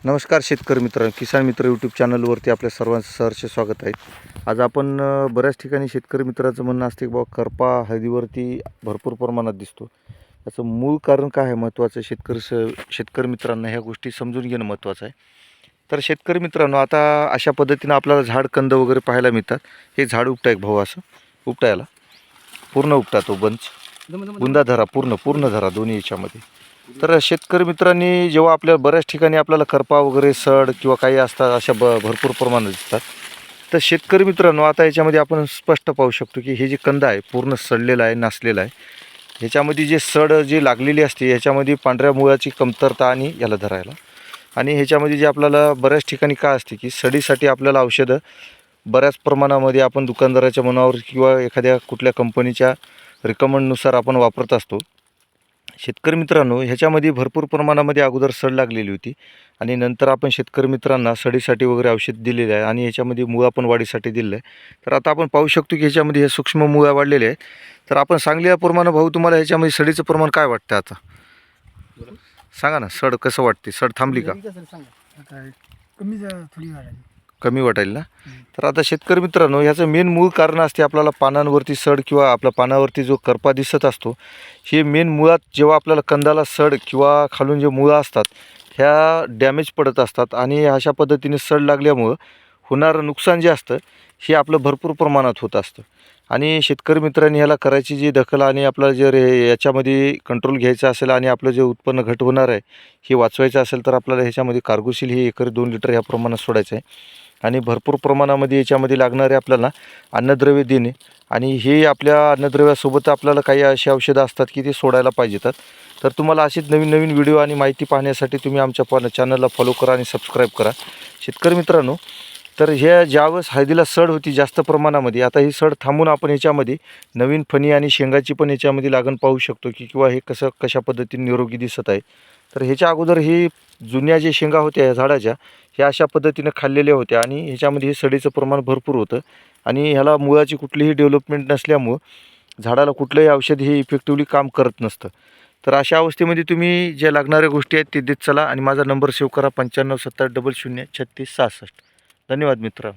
नमस्कार शेतकरी मित्र, किसान मित्र यूट्यूब चॅनलवरती आपल्या सर्वांचं सहर्ष स्वागत आहे. आज आपण बऱ्याच ठिकाणी शेतकरी मित्राचं म्हणणं असते की बाबा करपा हळदीवरती भरपूर प्रमाणात दिसतो. याचं मूळ कारण काय आहे महत्त्वाचं शेतकरी मित्रांना ह्या गोष्टी समजून घेणं महत्त्वाचं आहे. तर शेतकरी मित्रांनो, आता अशा पद्धतीनं आपल्याला झाडकंद वगैरे पाहायला मिळतात. हे झाड उपटाय भाऊ असं उपटायला पूर्ण उपटा तो बंच बुंदा धरा पूर्ण धरा दोन्ही याच्यामध्ये. तर शेतकरी मित्रांनी जेव्हा आपल्या बऱ्याच ठिकाणी आपल्याला करपा वगैरे सड किंवा काही असतात अशा भरपूर प्रमाणात दिसतात. तर शेतकरी मित्रांनो, आता याच्यामध्ये आपण स्पष्ट पाहू शकतो की हे जे कंद आहे पूर्ण सडलेला आहे, नासलेला आहे. ह्याच्यामध्ये जे सड जी लागलेली असते ह्याच्यामध्ये पांढऱ्या मुळाची कमतरता आणि याला धरायला आणि ह्याच्यामध्ये जे आपल्याला बऱ्याच ठिकाणी काय असते की सडीसाठी आपल्याला औषधं बऱ्याच प्रमाणामध्ये आपण दुकानदाराच्या मनावर किंवा एखाद्या कुठल्या कंपनीच्या रिकमेंडनुसार आपण वापरत असतो. शेतकरी मित्रांनो, ह्याच्यामध्ये भरपूर प्रमाणामध्ये अगोदर सड लागलेली होती आणि नंतर आपण शेतकरी मित्रांना सडीसाठी वगैरे औषध दिलेले आहे आणि ह्याच्यामध्ये मुळा पण वाढीसाठी दिलेलं आहे. तर आता आपण पाहू शकतो की ह्याच्यामध्ये हे सूक्ष्म मुळा वाढलेले आहेत. तर आपण सांगल्याप्रमाणे भाऊ तुम्हाला ह्याच्यामध्ये सडीचं प्रमाण काय वाटतं आता सांगा ना. सड कसं वाटते? सड थांबली का? कमी वाटायला ना. तर आता शेतकरी मित्रांनो, ह्याचं मेन मूळ कारण असते आपल्याला पानांवरती सड किंवा आपल्या पानावरती जो करपा दिसत असतो. हे मेन मुळात जेव्हा आपल्याला कंदाला सड किंवा खालून जे मुळं असतात ह्या डॅमेज पडत असतात आणि अशा पद्धतीने सड लागल्यामुळं होणारं नुकसान जे असतं हे आपलं भरपूर प्रमाणात होत असतं. आणि शेतकरी मित्रांनी ह्याला करायची जी दखल आणि आपल्याला जर याच्यामध्ये कंट्रोल घ्यायचा असेल आणि आपलं जे उत्पन्न घट होणार आहे हे वाचवायचं असेल तर आपल्याला ह्याच्यामध्ये कार्गोशील हे एकरी 2 लिटर ह्या प्रमाणात सोडायचं आहे आणि भरपूर प्रमाणामध्ये याच्यामध्ये लागणारे आपल्याला अन्नद्रव्य देणे आणि हे आपल्या अन्नद्रव्यासोबत आपल्याला काही अशी औषधं असतात की ते सोडायला पाहिजेतात. तर तुम्हाला अशीच नवीन नवीन व्हिडिओ आणि माहिती पाहण्यासाठी तुम्ही आमच्या चॅनलला फॉलो करा आणि सबस्क्राईब करा. शेतकरी मित्रांनो, तर ह्या ज्यावेळेस हळदीला सड होती जास्त प्रमाणामध्ये, आता ही सड थांबून आपण ह्याच्यामध्ये नवीन फणी आणि शेंगाची पण ह्याच्यामध्ये लागण पाहू शकतो की किंवा हे कशा पद्धतीने निरोगी दिसत आहे. तर ह्याच्या अगोदर ही जुन्या जे शेंगा होत्या ह्या झाडाच्या ह्या अशा पद्धतीनं खाल्लेल्या होत्या आणि ह्याच्यामध्ये हे सडीचं प्रमाण भरपूर होतं आणि ह्याला मुळाची कुठलीही डेव्हलपमेंट नसल्यामुळं झाडाला कुठलंही औषध हे इफेक्टिव्हली काम करत नसतं. तर अशा अवस्थेमध्ये तुम्ही ज्या लागणाऱ्या गोष्टी आहेत ते देत चला आणि माझा नंबर सेव्ह करा 9570 00 3666. धन्यवाद मित्र.